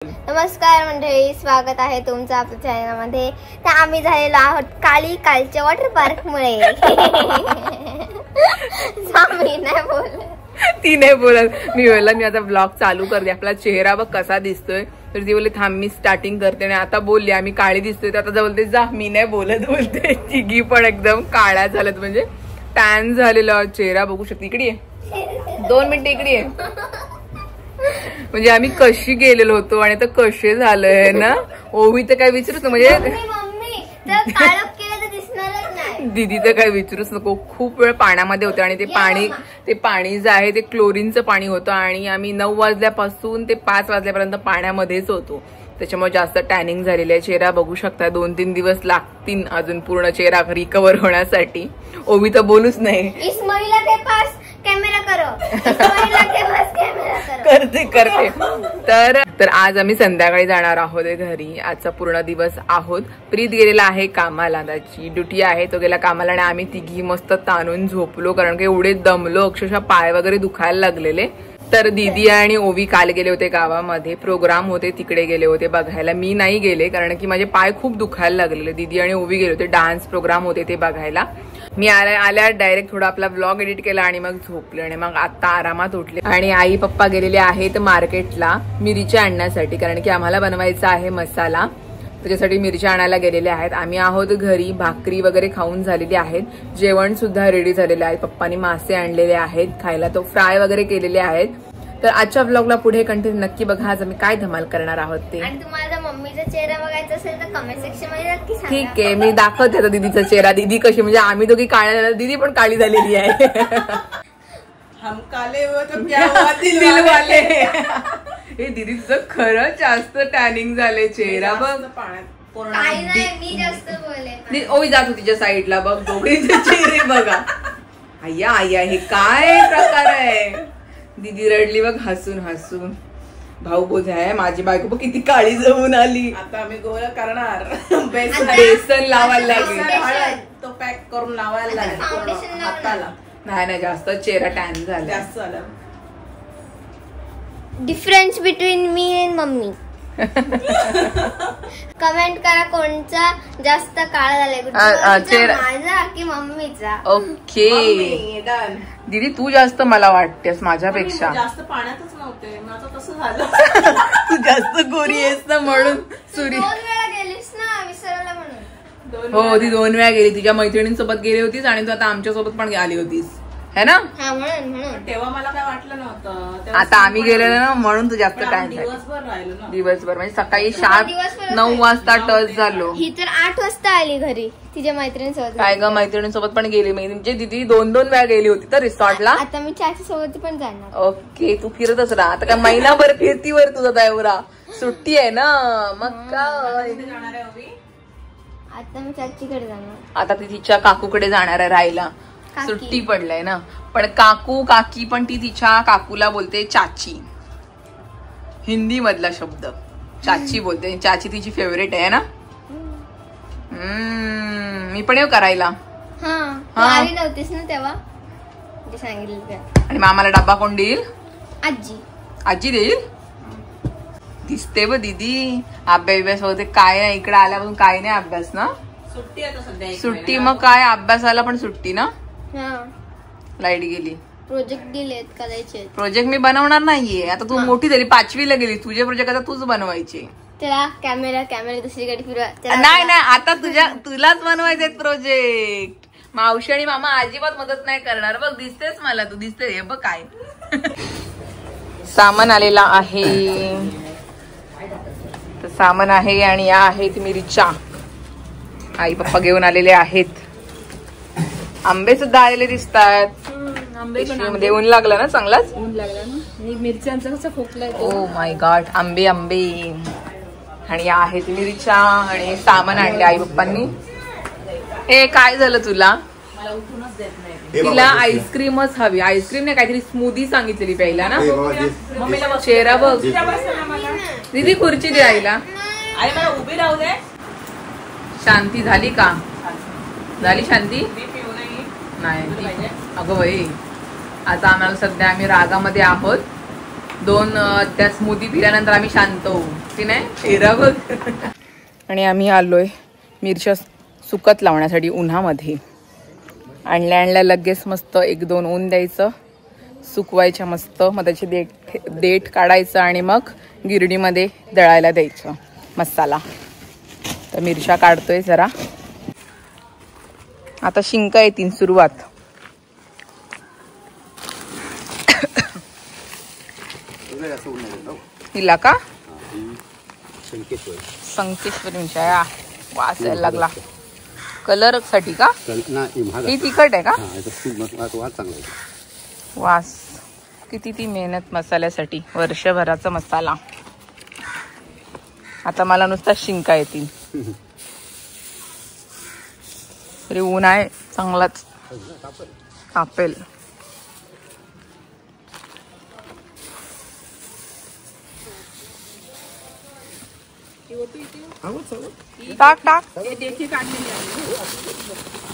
नमस्कार मंडळी, स्वागत आहे तुमचं आपल्या चॅनलमध्ये. तर आम्ही झालेलो आहोत कालच्या वॉटर पार्क मुळे. ती नाही बोलत. मी आता ब्लॉग चालू करते. आपला चेहरा बघ कसा दिसतोय. तर ती बोलली थांब मी स्टार्टिंग करते. आणि आता बोलली आम्ही काळी दिसतोय. तर आता बोलते जा मी नाही बोलत बोलते. तिघी पण एकदम काळ्या झाल्यात, म्हणजे टॅन झालेला चेहरा बघू शकते. इकडे 2 मिनिटं इकडे आहे. म्हणजे आम्ही कशी गेलेलो होतो आणि तर कसे झालंय ना. ओवी तर काय विचारूच म्हणजे दीदी तर काय विचारूच नको. खूप वेळ पाण्यामध्ये होते आणि ते पाणी जे आहे ते क्लोरीनचं पाणी होतं. आणि आम्ही 9 वाजल्यापासून ते 5 वाजल्यापर्यंत पाण्यामध्येच होतो. त्याच्यामुळे जास्त टॅनिंग झालेली आहे. चेहरा बघू शकता 2-3 दिवस लागतील अजून पूर्ण चेहरा रिकवर होण्यासाठी. ओवी तर बोलूच नाही. करते. तर आज आम्ही संध्याकाळी जाणार आहोत घरी. आजचा पूर्ण दिवस आहोत. प्रीत गेलेला आहे कामाला, त्याची ड्युटी आहे. तो गेला कामाला आणि आम्ही तिघी मस्त ताणून झोपलो, कारण की एवढे दमलो, अक्षरशः पाय वगैरे दुखायला लागलेले. तर दीदी आणि ओवी काल गेले होते गावामध्ये, प्रोग्राम होते, तिकडे गेले होते बघायला. मी नाही गेले कारण की माझे पाय खूप दुखायला लागलेले. दीदी आणि ओवी गेले होते, डान्स प्रोग्राम होते ते बघायला. मी आल्या डायरेक्ट थोडा आपला ब्लॉग एडिट केला आणि मग झोपले. आणि मग आता आरामात उठले. आणि आई पप्पा गेलेले आहेत मार्केटला मिरच्या आणण्यासाठी, कारण की आम्हाला बनवायचा आहे मसाला. त्याच्यासाठी मिरच्या आणायला गेलेले आहेत. आम्ही आहोत घरी. भाकरी वगैरे खाऊन झालेली आहेत. जेवण सुद्धा रेडी झालेले आहे. पप्पांनी मासे आणलेले आहेत खायला, तो फ्राय वगैरे केलेले आहेत. तर आजच्या ब्लॉगला पुढे कंटिन्यू नक्की बघा. आज आम्ही काय धमाल करणार आहोत ते. आणि तुम्हाला मम्मीचा चेहरा बघायचा असेल तर कमेंट सेक्शन मध्ये नक्की सांगा. ठीक आहे, मी दाखवते आता दीदीचा चेहरा. दीदी कशी, म्हणजे आम्ही दोघी काळ्या झाल्या, दीदी पण काळी झालेली आहे. हम काले हो तो क्या हुआ दिल वाले. हे दीदी तुझं खरंच जास्त टॅनिंग झाले चेहरा बघ. काही नाही, मी जास्त बोलले. ओवी जात होती तिच्या साईडला बघ. दोघींचे चेहरे बघा. आय्या आय्या, हे काय प्रकार आहे. दीदी रडली बघ हसून हसून. भाऊ बोध आहे माझी बायको बघ किती काळी जमून आली. आता आम्ही गोळा करणार. बेसन लावायला लागेल. तो पॅक करून लावायला लागेल हाताला. नाही जास्त चेहरा टॅन झाला. जास्त झालं. Difference between me and mummy. Comment करा कोणचा जास्त काळा झालाय, माझा की मम्मीचा. ओके दीदी तू जास्त मला वाटतेस माझ्यापेक्षा. जास्त पाण्यातच नव्हते, माझं तसं झालं. तू जास्त गोरी आहेस ना म्हणून. 2 वेळा गेलीस ना विसरला म्हणून. हो ती 2 वेळा गेली. तिच्या मैत्रिणींसोबत गेली होतीस आणि तू आता आमच्या सोबत पण आली होतीस है ना. म्हणून तेव्हा मला काय वाटलं नव्हतं. आता आम्ही गेलेलो ना म्हणून तू जास्त टाइम. दिवसभर राहिलो ना. दिवसभर म्हणजे सकाळी 9 वाजता टच झालो. ही तर 8 वाजता आली घरी तिच्या मैत्रिणीसोबत. काय ग मैत्रिणीसोबत पण गेली. म्हणजे दीदी 2-2 वेळा गेली होती तर रिसॉर्टला. आता मी चाची सोबत पण जाणार. ओके तू फिरतच राहा. आता काय महिनाभर फिरतीवर तुझा दायवरा. सुट्टी आहे ना मग काय. आता मी चाचीकडे जाणार. आता ती तिच्या काकूकडे जाणार आहे राहायला. सुट्टी पडलाय ना. पण काकी पण ती तिच्या काकूला बोलते चाची. हिंदी मधला शब्द चाची बोलते. चाची तिची फेवरेट आहे ना. मी पण येऊ करायला. आली नव्हतीस ना तेव्हा सांगितलं. आणि मामाला डब्बा कोण देईल. आजी देईल. दिसते ब दीदी अभ्यास होते. काय नाही इकडे आल्यापासून काही नाही अभ्यास ना. सुट्टी आता सध्या. सुट्टी मग काय अभ्यासाला पण सुट्टी ना. लाईट गेली. प्रोजेक्ट दिलेत करायचे. प्रोजेक्ट मी बनवणार नाहीये. आता तू मोठी झाली 5वीला गेली. तुझे प्रोजेक्ट आता तूच बनवायचे. त्याला कॅमेरा दुसरीकडे फिरवा. नाही आता तुलाच बनवायचे प्रोजेक्ट. मावशी आणि मामा अजिबात मदत नाही करणार. बघ दिसतेस मला तू. दिसते हे बघ काय सामान आलेला आहे. तर सामान आहे आणि या आहेत मिरच्या. आई पप्पा घेऊन आलेले आहेत. आंबे सुद्धा आलेले दिसतात. मध्ये ऊन लागला ना चांगलाच. ऊन लागला ना. मिरच्यांचा कसा खोकला. Oh my God. आंबे आणि या आहेत मिरच्या. आणि सामान आणले आई पप्पांनी. हे काय झालं तुला. तिला आईस्क्रीमच हवी. आईस्क्रीम नाही काहीतरी स्मूदी सांगितलेली प्यायला ना. मम्मीला चेहरा बघ. दीदी खुर्ची दे आईला. आई मला उभी राहू दे. शांती झाली का. झाली शांती. नाही अगं बाई आता आम्हाला सध्या आम्ही रागामध्ये आहोत. 2 त्या स्मूदी पिल्यानंतर आम्ही शांत होऊ की नाही चेहरा बघ. आणि आम्ही आलोय मिरच्या सुकत लावण्यासाठी उन्हामध्ये. आणल्या लगेच मस्त 1-2 ऊन द्यायचं, सुकवायच्या मस्त. मग त्याची देठ काढायचं आणि मग गिरडीमध्ये दळायला द्यायचं मसाला. तर मिरच्या काढतोय जरा. आता शिंका येतील सुरुवात. हिला का संकेश्वरी मिरच्या वास यायला लागला. कलर साठी का? ही तिखट आहे का? वास किती ती मेहनत मसाल्यासाठी, वर्षभराचा मसाला. आता मला नुसता शिंका येतील. तरी ऊन आहे चांगलाच कापेल. टाक टाक.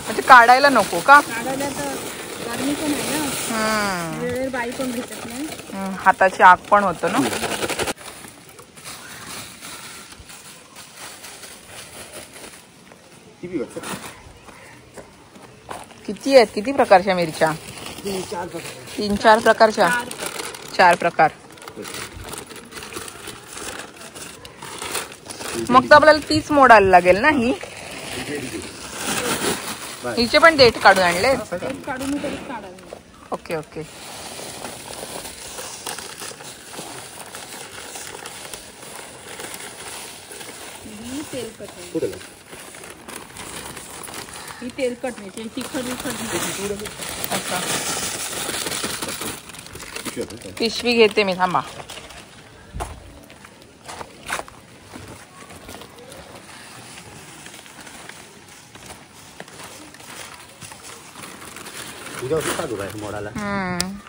म्हणजे काढायला नको का? हाताची आग पण होतं ना. किती आहेत? किती प्रकारच्या मिरच्या? 3-4 प्रकारच्या. 4 प्रकार. मग तर आपल्याला 30 मोडायला लागेल ना. हिचे पण देठ काढून आणले. Okay okay. ही तेलकट नाही, तिखट पिशवी घेते मी, थांबा.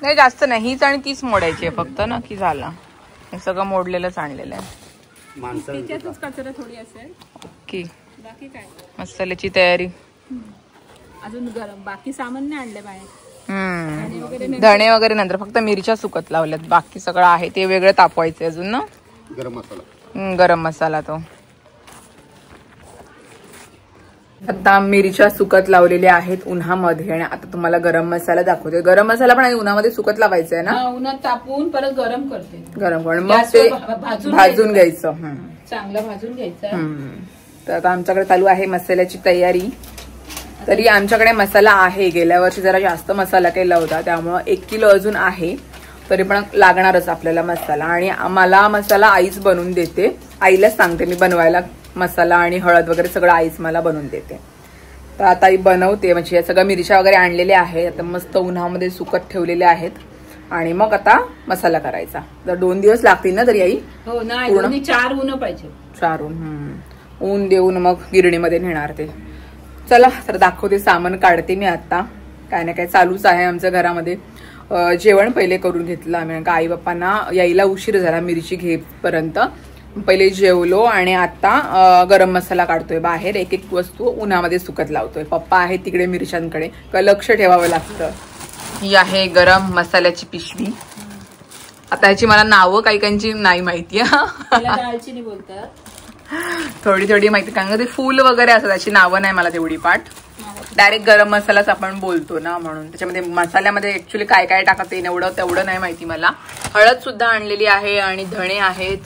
नाही जास्त नाही, हीच आणि 30 मोडायची आहे फक्त ना, की झाला. हे सगळं मोडलेलंच आणलेलं आहे. कचरा थोडी असेल. ओके. बाकी काय मसाल्याची तयारी अजून गरम. बाकी सामान नाही आणले बाहेर. धणे वगैरे नंतर, फक्त मिरच्या सुकत लावल्यात. बाकी सगळं आहे ते वेगळं तापवायचं अजून ना. गरम मसाला तो. आता मिरच्या सुकत लावलेल्या आहेत उन्हामध्ये. आणि आता तुम्हाला गरम मसाला दाखवते. गरम मसाला पण उन्हामध्ये सुकत लावायचा आहे ना. उन्हात तापवून परत गरम करते. गरम करून मग ते भाजून घ्यायचं. चांगलं भाजून घ्यायचं. तर आता आमच्याकडे चालू आहे मसाल्याची तयारी. तरी आमच्याकडे मसाला आहे. गेल्या वर्षी जरा जास्त मसाला केला होता, त्यामुळं 1 किलो अजून आहे. तरी पण लागणारच आपल्याला मसाला. आणि मला मसाला आईच बनवून देते. आईलाच सांगते मी बनवायला मसाला, आणि हळद वगैरे सगळं आईच मला बनवून देते. तर आता आई बनवते. म्हणजे या सगळ्या मिरच्या वगैरे आणलेल्या आहेत. आता मस्त उन्हामध्ये सुकत ठेवलेल्या आहेत. आणि मग आता मसाला करायचा. तर 2 दिवस लागतील ना तरी आई? हो नाही, 4 ऊन पाहिजे. 4 ऊन देऊन मग गिरणीमध्ये नेणार ते. चला तर दाखवते. सामान काढते मी आता. काय ना काय चालूच आहे आमच्या घरामध्ये. जेवण पहिले करून घेतलं आम्ही, कारण आई बाप्पांना यायला उशीर झाला मिरची घेईपर्यंत. पहिले जेवलो आणि आता गरम मसाला काढतोय बाहेर. एक वस्तू उन्हामध्ये सुकत लावतोय. पप्पा आहे तिकडे मिरच्यांकडे, लक्ष ठेवावं लागतं. ही आहे गरम मसाल्याची पिशवी. आता ह्याची मला नावं काही नाही माहिती. दालचिनी बोलतात. थोडी थोडी माहिती, कारण ते फूल वगैरे असं त्याची नावं नाही मला तेवढी पाठ. डायरेक्ट गरम मसालाच आपण बोलतो ना, म्हणून. त्याच्यामध्ये मसाल्यामध्ये ऍक्च्युली काय काय टाकत तेवढं नाही माहिती मला. हळद सुद्धा आणलेली आहे आणि धणे आहेत.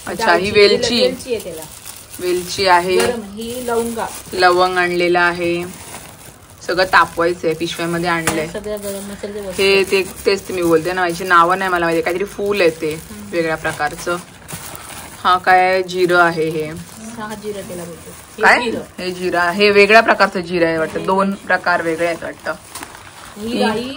अच्छा, ही वेलची आहे. लवंग आणलेलं आहे. सगळं तापवायचंय. पिशव्यामध्ये आणलंय हे. तेच मी बोलते ना, याची नावं नाही मला माहिती. काहीतरी फूल आहे ते वेगळ्या प्रकारचं. हा काय जिरं आहे. हे काय? हे जिरं, हे वेगळ्या प्रकारचं जिरं आहे वाटतं. 2 प्रकार वेगळे आहेत वाटतं.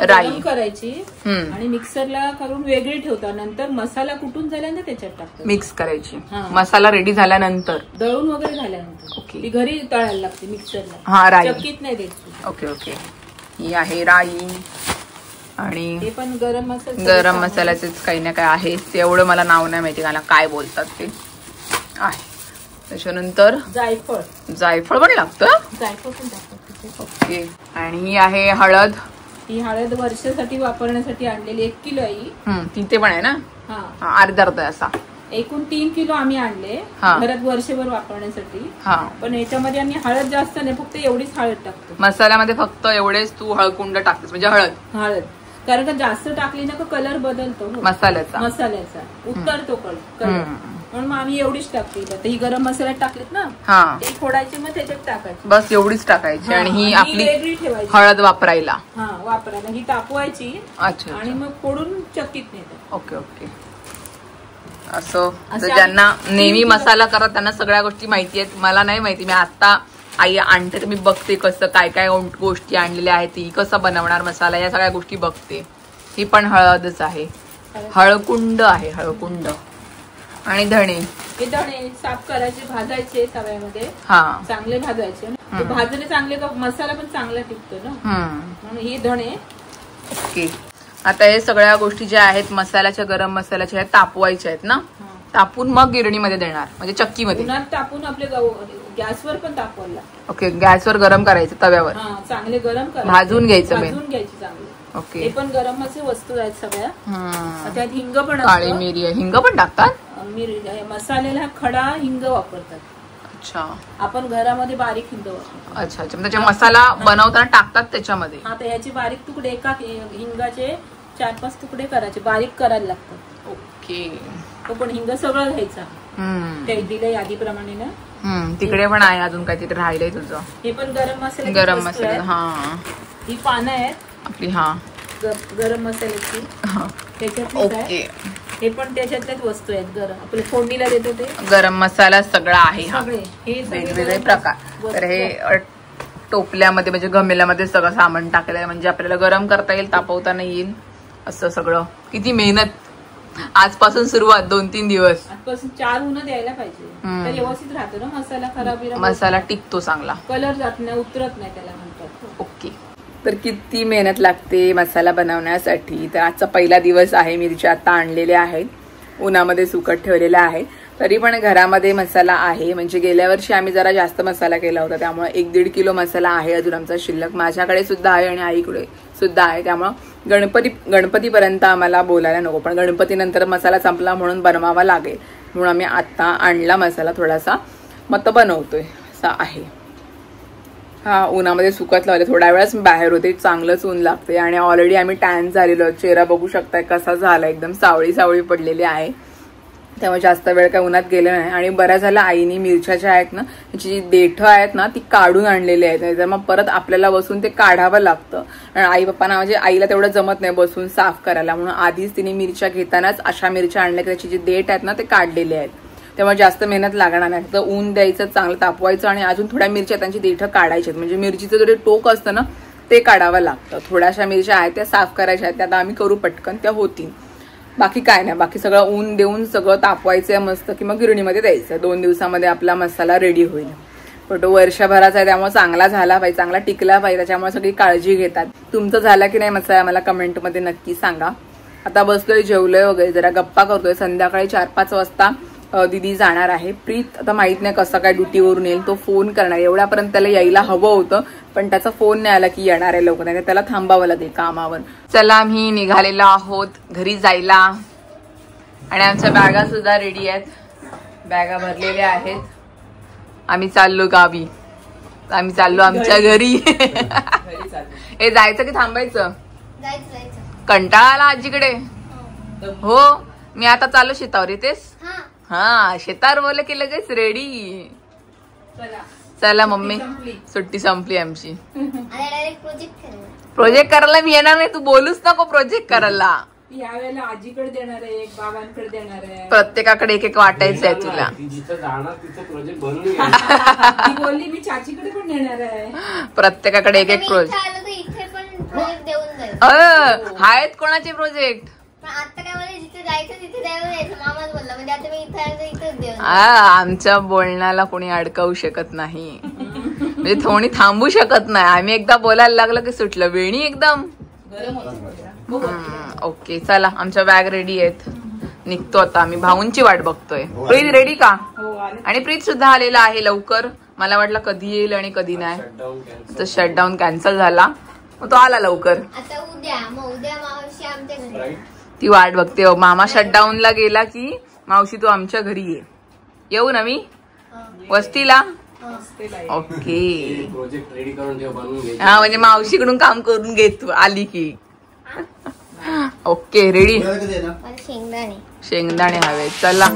राई करायची आणि मिक्सरला करून वेगळी ठेवता. नंतर मसाला कुटून झाल्यानंतर त्याच्यात टाकतात. मिक्स करायची. मसाला रेडी झाल्यानंतर, दळून वगैरे झाल्यानंतर. ओके. ती घरी तळायला लागते मिक्सरला. हा, राई. चक्कीत नाही द्यायची. Okay okay. ही आहे राई. आणि ते पण गरम मसाल्याचेच काही ना काय आहे. एवढं मला नाव नाही माहिती मला काय बोलतात ते आहे. त्याच्यानंतर जायफळ पण लागतं. जायफळ पण टाकतात. ओके. आणि ही आहे हळद. ही हळद वर्षासाठी वापरण्यासाठी आणलेली 1 किलो आहे. तिथे पण आहे ना. हा अर्धा असा एकूण 3 किलो आम्ही आणले घरात वर्षभर वापरण्यासाठी. पण याच्यामध्ये आम्ही हळद जास्त नाही, फक्त एवढीच हळद टाकतो. मसाल्यामध्ये फक्त एवढेच तू हळकुंड टाकतेस म्हणजे हळद. कारण का जास्त टाकली ना कलर बदलतो मसाल्याचा उतरतो कलर, म्हणून मग आम्ही एवढीच टाकली. आता ही गरम मसाला टाकलीत ना ती फोडायची, मग त्याच्यात टाकायची, बस एवढीच टाकायची. आणि ही आपली वेगळी ठेवायची हळद वापरायला. वापरायला ही तापवायची. अच्छा. आणि मग फोडून चक्कीत नेतात. ओके. असं ज्यांना नेहमी मसाला करत त्यांना सगळ्या गोष्टी माहिती आहेत. मला नाही माहिती. मी आता आई आणते तर मी बघते कसं काय काय गोष्टी आणलेल्या आहेत, ती कसं बनवणार मसाला, या सगळ्या गोष्टी बघते. ही पण हळदच आहे, हळकुंड आहे, हळकुंड. आणि धणे, हे धणे साफ करायचे, भाजायचे तव्यामध्ये, चांगले भाजायचे. भाजले चांगले का मसाला पण चांगला टिकतो ना, म्हणून हे धणे. ओके. आता हे सगळ्या गोष्टी ज्या आहेत मसाल्याच्या, गरम मसाल्याच्या, तापवायच्या आहेत ना. तापून मग गिरणीमध्ये देणार, म्हणजे चक्कीमध्ये उन्हात तापून आपले गॅसवर पण तापवायला. ओके. गॅसवर गरम करायचं, तव्यावर चांगले गरम करायचं, भाजून घ्यायचं, भाजून घ्यायची चांगली. ओके. हे पण गरम असे वस्तू आहेत सगळ्या. त्यात हिंग पण, काळी मिरी आहे, हिंग पण टाकतात. मिरी मसाल्याला खडा हिंग वापरतात. अच्छा. आपण घरामध्ये बारीक हिंग वापरतो. अच्छा. त्याच्या मसाला बनवताना टाकतात त्याच्यामध्ये. तर ह्याचे बारीक तुकडे, एका हिंगाचे 4-5 तुकडे करायचे, बारीक करायला लागतात. ओके. तो पण हिंग सगळं घ्यायचा, ते दिलं यादीप्रमाणे ना. तिकडे पण आहे अजून काहीतरी राहिलंय तुझं. हे पण गरम मसाला, गरम मसाला. ही पानं आहेत आपली. गरम मसाल्याची त्याच्यातली. हे पण त्याच्यातल्याच वस्तू आहेत, गरम आपल्या फोडणीला देतो ते गरम मसाला सगळा आहे. हे वेगवेगळे प्रकार. तर हे टोपल्यामध्ये म्हणजे गमेल्यामध्ये सगळं सामान टाकलं आहे, म्हणजे आपल्याला गरम करता येईल, तापवता नाही येईल असं सगळं. किती मेहनत. आजपासून सुरुवात, 2-3 दिवस आजपासून 4 ऊन द्यायला पाहिजे, तर व्यवस्थित राहतो ना मसाला. खराब मसाला टिकतो चांगला, कलर जात नाही, उतरत नाही त्याला म्हणतात. ओके. तर किती मेहनत लागते मसाला बनवण्यासाठी. तर आजचा पहिला दिवस आहे. मिरच्या आता आणलेल्या आहेत, उन्हामध्ये सुकत ठेवलेल्या आहेत. तरी पण घरामध्ये मसाला आहे, म्हणजे गेल्या वर्षी आम्ही जरा जास्त मसाला केला होता, त्यामुळे 1-1.5 किलो मसाला आहे अजून आमचा शिल्लक. माझ्याकडे सुद्धा आहे आणि आईकडे सुद्धा आहे. त्यामुळं गणपतीपर्यंत आम्हाला बोलायला नको, पण गणपतीनंतर मसाला संपला म्हणून बनवावा लागेल, म्हणून आम्ही आता आणला मसाला थोडासा, मग बनवतोय असा आहे. उन्हामध्ये सुकत लावले. थोड्या वेळाच बाहेर होते, चांगलंच ऊन लागते. आणि ऑलरेडी आम्ही टॅन झालेलो, चेहरा बघू शकताय कसा झाला, एकदम सावळी पडलेली आहे. त्यामुळे जास्त वेळ काय उन्हात गेले नाही. आणि बऱ्या झाला आईनी मिरच्या ज्या आहेत ना, त्याची जी देठं आहेत ना ती काढून आणलेली आहेत, तर मग परत आपल्याला बसून ते काढावं लागतं. आणि आई पप्पांना, म्हणजे आईला तेवढं जमत नाही बसून साफ करायला, म्हणून आधीच तिने मिरच्या घेतानाच अशा मिरच्या आणल्या की त्याची जी देठ आहेत ना ते काढलेले आहेत. त्यामुळे जास्त मेहनत लागणार नाही, फक्त ऊन द्यायचं, चांगलं तापवायचं आणि अजून थोड्या मिरच्या त्यांची देठं काढायची. म्हणजे मिरचीचं जे टोक असतं ना ते काढावं लागतं. थोड्याशा मिरच्या आहेत त्या साफ करायच्या आहेत, त्या आता आम्ही करू पटकन, त्या होतील. बाकी काय नाही, बाकी सगळं ऊन देऊन सगळं तापवायचं मस्त, की मग गिरणीमध्ये द्यायचं. 2 दिवसामध्ये आपला मसाला रेडी होईल. पण तो वर्षभराचा आहे, त्यामुळे चांगला झाला पाहिजे, चांगला टिकला पाहिजे, त्याच्यामुळे सगळी काळजी घेतात. तुमचं झाला की नाही मसाला मला कमेंटमध्ये नक्की सांगा. आता बसलोय, जेवलोय वगैरे, जरा गप्पा करतोय. संध्याकाळी 4-5 वाजता दीदी जाणार आहे. प्रीत आता माहित नाही कसं काय ड्युटीवरून येईल, तो फोन करणार. एवढ्यापर्यंत त्याला यायला हवं होतं, पण त्याचा फोन नाही आला की येणार आहे लवकर, नाही त्याला थांबावं लागेल कामावर. चला, आम्ही निघालेलो आहोत घरी जायला. आणि आमच्या बॅगा सुद्धा रेडी आहेत, बॅगा भरलेल्या आहेत. आम्ही चाललो गावी, आम्ही चाललो आमच्या घरी. हे जायचं की थांबायचं? कंटाळा आला आजीकडे. हो, मी आता चाललो शेतावर. येतेस? शेतावर बोल की लगेच रेडी. चला मम्मी, सुट्टी संपली आमची. प्रोजेक्ट करायला मी येणार नाही, तू बोलूच नको प्रोजेक्ट करायला. यावेळेला आजीकडे देणार आहे, बाबांकडे देणार आहे, प्रत्येकाकडे एक वाटायचं आहे तुला. बोलली मी चाचीकडे पण देणार आहे. प्रत्येकाकडे एक प्रोजेक्ट आहेत. कोणाचे प्रोजेक्ट? आता काय मला जिथे जायचं तिथे जायचं, मामाच बोलला, म्हणजे आता मी इथेच देऊन. आमच्या बोलण्याला कोणी अडकवू शकत नाही, म्हणजे कोणी थांबू शकत नाही. आम्ही एकदा बोलायला लागलं की सुटलं वेणी एकदम. ओके, चला, आमच्या बॅग रेडी आहेत, निघतो आता आम्ही. भाऊंची वाट बघतोय. प्रीत रेडी का? आणि प्रीत सुद्धा आलेला आहे लवकर. मला वाटलं कधी येईल आणि कधी नाही, तर शटडाऊन कॅन्सल झाला. मग तो आला लवकर. आता उद्या मावशी आमच्या घरी. ती वाट बघते. मामा शटडाऊनला गेला की मावशी तू आमच्या घरी ये. येऊ ना मी वस्तीला. ओके. प्रोजेक्ट रेडी करून ठेव, बनवून घे. हा म्हणजे मावशीकडून काम करून घे तू आली की. Okay ready. शेंगदाणे शेंगदाणे हवे. चला